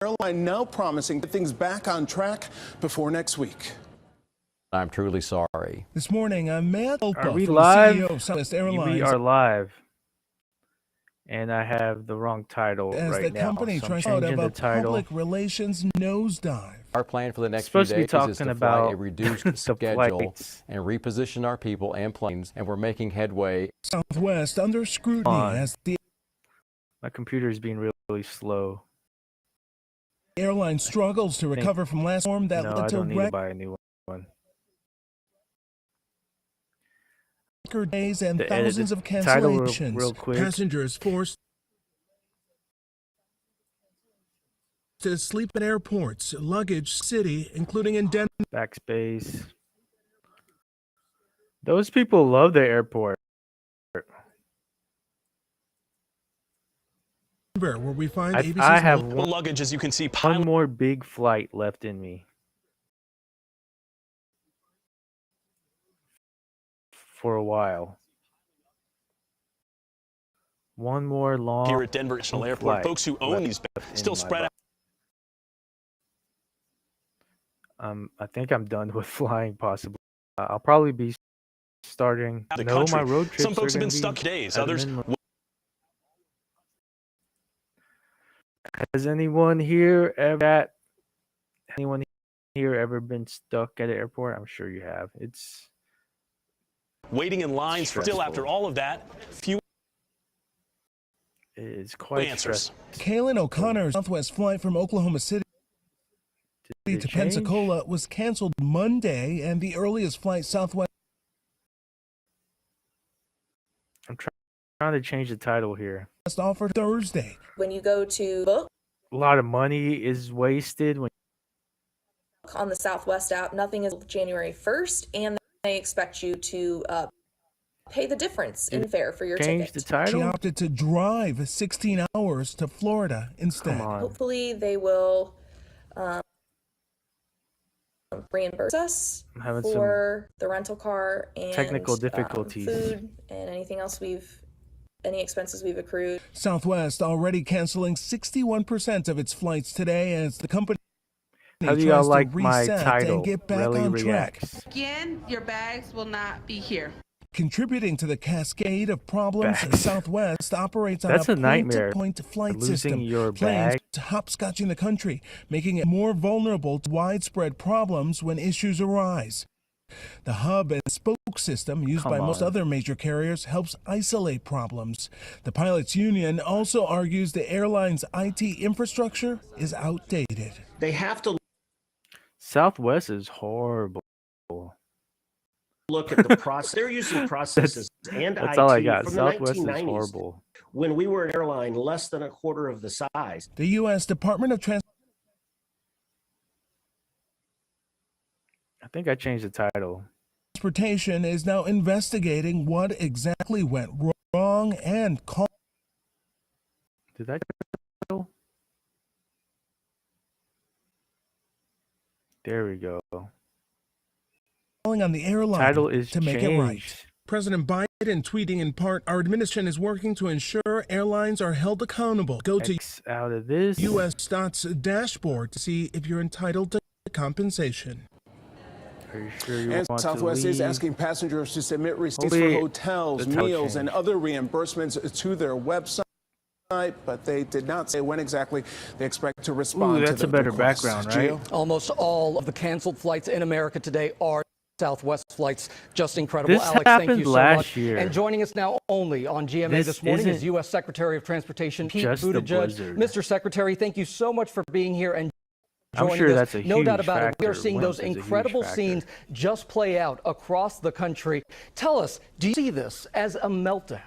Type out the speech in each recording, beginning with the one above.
airline now promising to get things back on track before next week. I'm truly sorry. This morning, Matt Opa, Are we from live? CEO of Southwest Airlines, We are live. And I have the wrong title as right the now. company So I'm tries out changing of the a title. public relations nosedive. Our plan for the next few Supposed to be days is talking to fly about a reduced the schedule flights. and reposition our people and planes, and we're making headway. Southwest under scrutiny as the My computer is being really slow. airline struggles to recover from last storm that No, led I to don't need to buy a new one. record days and The thousands of title cancellations. real quick. Passengers forced to sleep at airports, luggage city, including in Denver, Backspace. Those people love the airport. where we find I ABC's have Luggage, as you can see, one more big flight left in me. For a while. One more long here at Denver International Airport. Folks who own these still spread out. I think I'm done with flying, possibly. I'll probably be starting. The No, country. my road trips Some folks are have been gonna stuck be days. at a Others. minimum. Has anyone here ever been stuck at an airport? I'm sure you have. It's Waiting in lines for still after all of that. Few it's quite answers. stressful. Kaylin O'Connor's Southwest flight from Oklahoma City Did to it change? Pensacola was canceled Monday, and the earliest flight Southwest I'm trying to change the title here. offered Thursday. When you go to book A lot of money is wasted when on the Southwest app, nothing is January 1st, and they expect you to pay the difference in fare for your change ticket. the title. She opted to drive 16 hours to Florida instead. Come on. Hopefully, they will reimburse us I'm having for the rental car and technical difficulties. food and anything else any expenses we've accrued. Southwest already canceling 61% of its flights today as the company How do tries y'all to like my reset title? and get back Rellie on track. Reacts. Again, your bags will not be here. Contributing to the cascade of problems, Bags. Southwest operates on That's a a nightmare. point-to-point flight Losing system. your Planes bag. hopscotching the country, making it more vulnerable to widespread problems when issues arise. The hub and spoke system used by most other major carriers helps isolate problems. The pilots union also argues the airline's IT infrastructure is outdated. They have to Southwest is horrible. look at the process. They're using processes and That's IT all I got. from Southwest the is 1990s, horrible. when we were an airline less than a quarter of the size. The U.S. Department of I think I changed the title. Transportation is now investigating what exactly went wrong and Did that title? There we go. calling on the airline Title is to make changed. it right. President Biden tweeting in part, our administration is working to ensure airlines are held accountable. Go to X out of this. US.'s dashboard to see if you're entitled to compensation. Are you sure you And want Southwest to is leave? asking passengers to submit receipts Hopefully for hotels, the title meals, and changed. other reimbursements to their website, but they did not say when exactly they expect to respond Ooh, to that's the a better request. background, right? Gio? Almost all of the canceled flights in America today are Southwest flights. Just incredible. This Alex, thank you happened so last much. year. And joining us now only on GMA This this morning is isn't U.S. Secretary of Transportation Pete just the Buttigieg. blizzard. Mr. Secretary, thank you so much for being here and I'm joining sure us. that's a No doubt huge about it. We are factor. seeing Wind those is a huge incredible factor. scenes just play out across the country. Tell us, do you see this as a meltdown?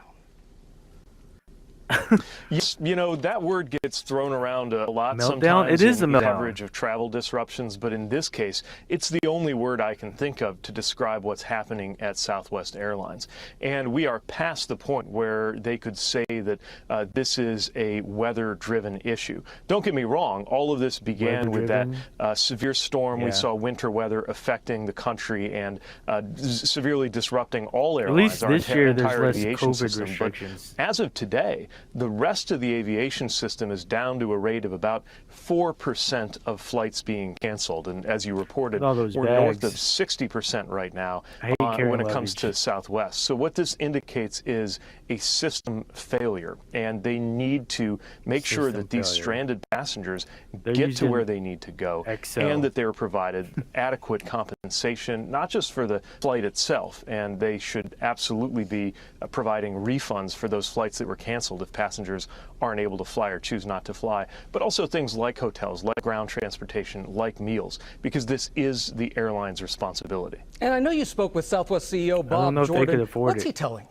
You know, that word gets thrown around a lot Meltdown? sometimes It is in a meltdown. coverage of travel disruptions, but in this case, it's the only word I can think of to describe what's happening at Southwest Airlines. And we are past the point where they could say that this is a weather-driven issue. Don't get me wrong, all of this began with that severe storm. We saw winter weather affecting the country and severely disrupting all airlines. At least this year there's entire less aviation COVID system. restrictions. But as of today, The rest of the aviation system is down to a rate of about 4% of flights being canceled. And as you reported, all those we're north bags. of 60% right now I hate carrying when it comes to luggage. Southwest. So what this indicates is a system failure, and they need to make sure System that these failure. stranded passengers They're get to using where they need to go, Excel. and that they're provided adequate compensation, not just for the flight itself, and they should absolutely be providing refunds for those flights that were canceled if passengers aren't able to fly or choose not to fly, but also things like hotels, like ground transportation, like meals, because this is the airline's responsibility. And I know you spoke with Southwest CEO I don't Bob know if they Jordan. could afford What's it. he telling you?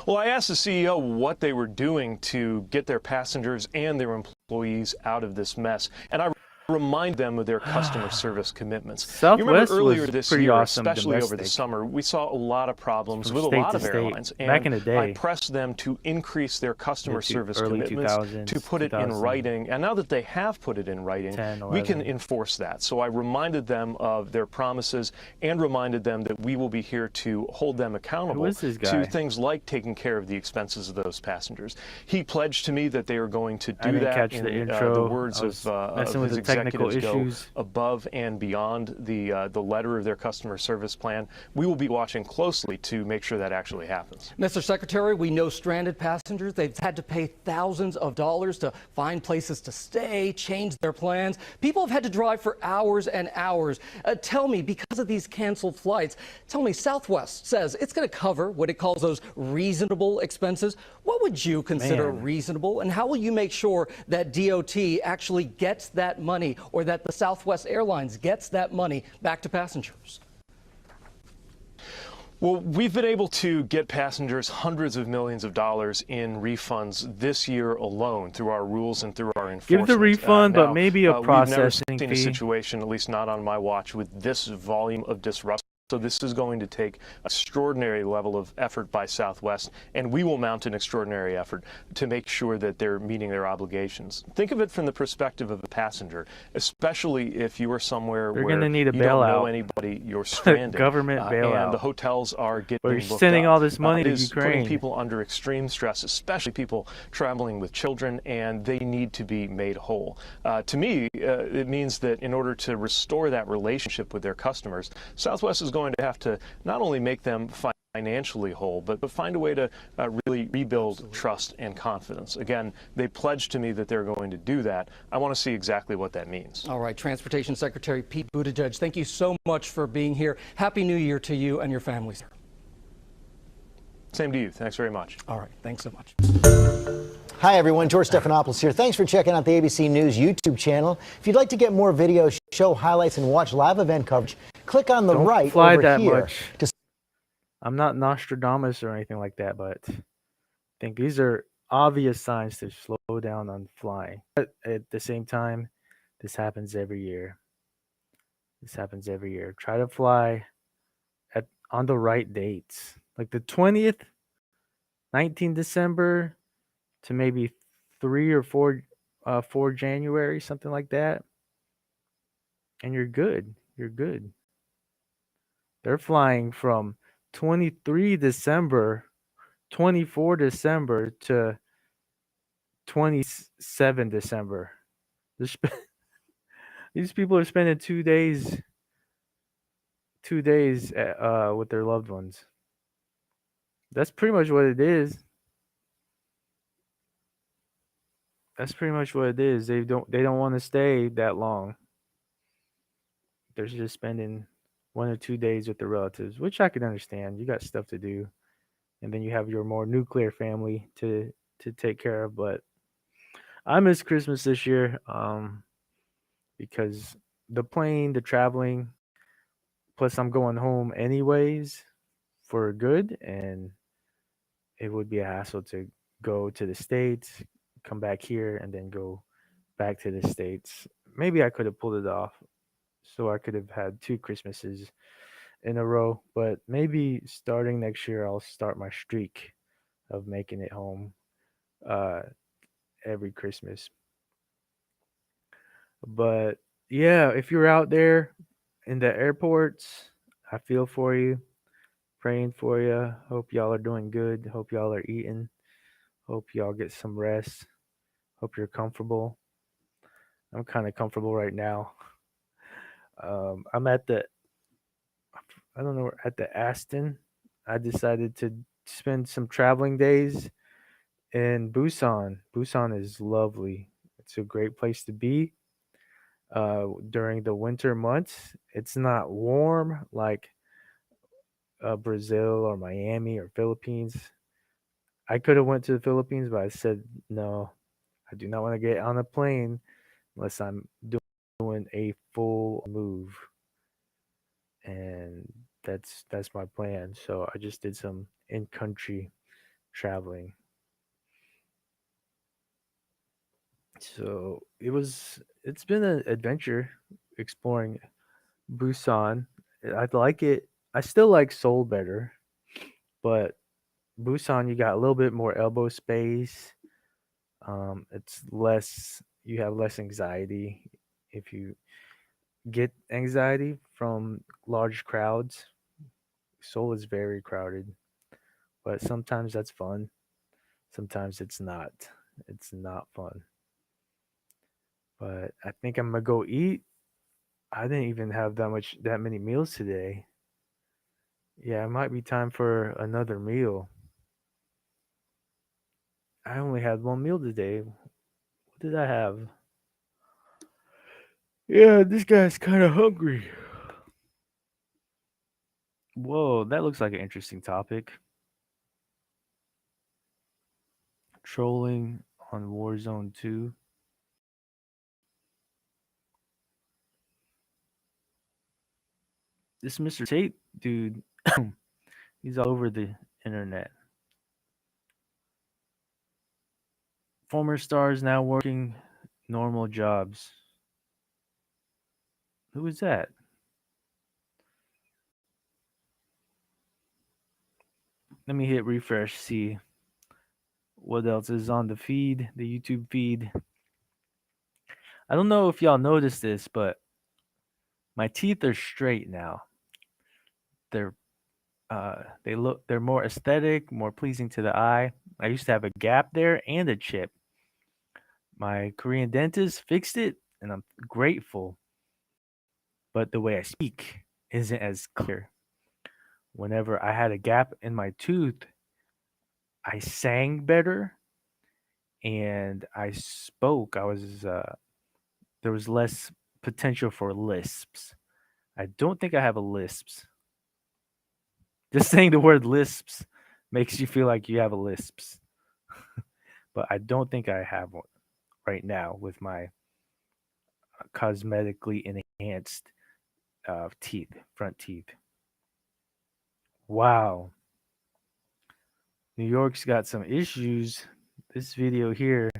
Well, I asked the CEO what they were doing to get their passengers and their employees out of this mess, and I remind them of their customer service commitments. Southwest You remember earlier was this pretty year, awesome especially over the domestic. summer, we saw a lot of problems From with a state lot to of state. airlines. Back in the day. I pressed them to increase their customer service early commitments, 2000s, to put it in 2000. writing. And now that they have put it in writing, 10, we can 11. enforce that. So I reminded them of their promises and reminded them that we will be here to hold them accountable Who is this to guy? things like taking care of the expenses of those passengers. He pledged to me that they are going to I do didn't that catch in the intro. the words I was of messing with his the technical executives issues. go above and beyond the letter of their customer service plan. We will be watching closely to make sure that actually happens. Mr. Secretary, we know stranded passengers, they've had to pay thousands of dollars to find places to stay, change their plans. People have had to drive for hours and hours. Tell me, because of these canceled flights, tell me, Southwest says it's going to cover what it calls those reasonable expenses. What would you consider Man. reasonable, and how will you make sure that DOT actually gets that money, or that the Southwest Airlines gets that money back to passengers? Well, we've been able to get passengers hundreds of millions of dollars in refunds this year alone through our rules and through our enforcement. Give the refund, but Now, maybe a we've never processing seen fee. a situation, at least not on my watch, with this volume of disruption. So this is going to take extraordinary level of effort by Southwest, and we will mount an extraordinary effort to make sure that they're meeting their obligations. Think of it from the perspective of a passenger, especially if you are somewhere They're where gonna need a you don't know bailout. anybody, you're stranded. Government bailout. And the hotels are getting Where you're booked sending up. all this money It to is Ukraine. putting people under extreme stress, especially people traveling with children, and they need to be made whole. To me, it means that in order to restore that relationship with their customers, Southwest is going to have to not only make them financially whole, but find a way to really rebuild trust and confidence. Again, they pledged to me that they're going to do that. I want to see exactly what that means. All right, Transportation Secretary Pete Buttigieg, thank you so much for being here. Happy New Year to you and your families, sir. Same to you. Thanks very much. All right, thanks so much. Hi, everyone. George Stephanopoulos here. Thanks for checking out the ABC News YouTube channel. If you'd like to get more videos, show highlights, and watch live event coverage, click on the Don't right fly over that here. much. I'm not Nostradamus or anything like that, but I think these are obvious signs to slow down on flying. But at the same time, this happens every year. This happens every year. Try to fly on the right dates. Like the 20th, 19 December to maybe 3 or 4 January, something like that. And you're good. You're good. They're flying from 23 December, 24 December to 27 December. These people are spending 2 days with their loved ones. That's pretty much what it is. That's pretty much what it is. They don't want to stay that long. They're just spending 1 or 2 days with their relatives, which I can understand. You got stuff to do, and then you have your more nuclear family to take care of. But I miss Christmas this year, because the plane, the traveling, plus I'm going home anyways for good, and it would be a hassle to go to the States, come back here, and then go back to the States. Maybe I could have pulled it off, so I could have had 2 Christmases in a row, but maybe starting next year I'll start my streak of making it home every Christmas. But yeah, if you're out there in the airports, I feel for you. Praying for you. Hope y'all are doing good. Hope y'all are eating. Hope y'all get some rest. Hope you're comfortable. I'm kind of comfortable right now. I'm at the, I don't know, at the Aston. I decided to spend some traveling days in Busan. Busan is lovely. It's a great place to be during the winter months. It's not warm like Brazil or Miami or Philippines. I could have went to the Philippines, but I said no. I do not want to get on a plane unless I'm doing a full move, and that's my plan. So I just did some in-country traveling. So it's been an adventure exploring Busan. I like it. I still like Seoul better, but Busan, you got a little bit more elbow space. It's less, you have less anxiety if you get anxiety from large crowds. Seoul is very crowded, but sometimes that's fun. Sometimes it's not. It's not fun. But I think I'm gonna go eat. I didn't even have that many meals today. Yeah, it might be time for another meal. I only had one meal today. What did I have? Yeah, this guy's kind of hungry. Whoa, that looks like an interesting topic. Trolling on Warzone 2. This Mr. Tate dude, he's all over the internet. Former stars now working normal jobs. Who is that? Let me hit refresh, see what else is on the feed, the YouTube feed. I don't know if y'all noticed this, but my teeth are straight now. They're they're more aesthetic, more pleasing to the eye. I used to have a gap there and a chip. My Korean dentist fixed it, and I'm grateful. But the way I speak isn't as clear. Whenever I had a gap in my tooth, I sang better and I spoke. I was there was less potential for lisps. I don't think I have a lisps. Just saying the word lisps makes you feel like you have a lisps. But I don't think I have one right now with my cosmetically enhanced teeth, front teeth. Wow. New York's got some issues. This video here.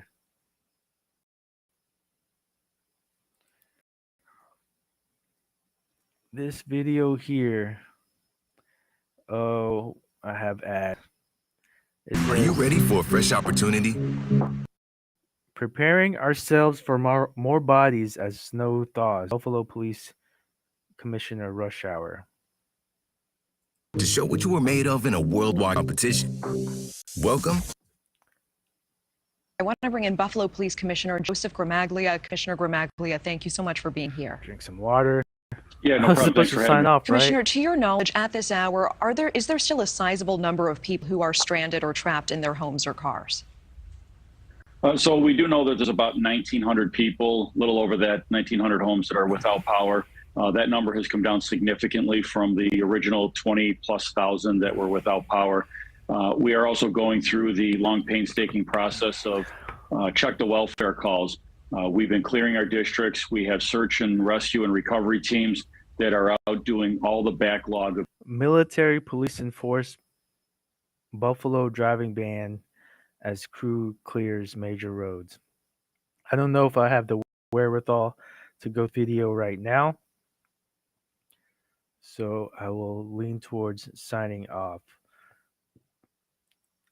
This video here. Oh, I have ad. Are you ready for a fresh opportunity? Preparing ourselves for more bodies as snow thaws. Buffalo Police Commissioner rush hour. To show what you are made of in a worldwide competition. Welcome. I want to bring in Buffalo Police Commissioner Joseph Gramaglia. Commissioner Gramaglia, thank you so much for being here. Drink some water. Yeah, no I was problem. supposed to sign off, Commissioner, right? to your knowledge, at this hour, is there still a sizable number of people who are stranded or trapped in their homes or cars? So we do know that there's about 1,900 people, a little over that, 1,900 homes that are without power. That number has come down significantly from the original 20,000+ that were without power. We are also going through the long, painstaking process of check the welfare calls. We've been clearing our districts. We have search and rescue and recovery teams that are out doing all the backlog of Military police enforce Buffalo driving ban as crew clears major roads. I don't know if I have the wherewithal to go video right now, so I will lean towards signing off.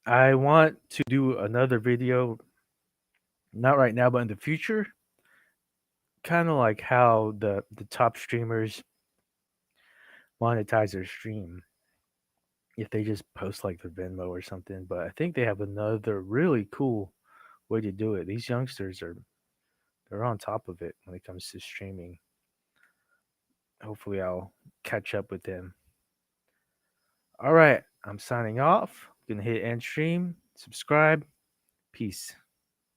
I want to do another video, not right now, but in the future, kind of like how the top streamers monetize their stream. if they just post like their Venmo or something. But I think they have another really cool way to do it. These youngsters they're on top of it when it comes to streaming. Hopefully I'll catch up with them. All right, I'm signing off. Gonna hit end stream, subscribe. Peace.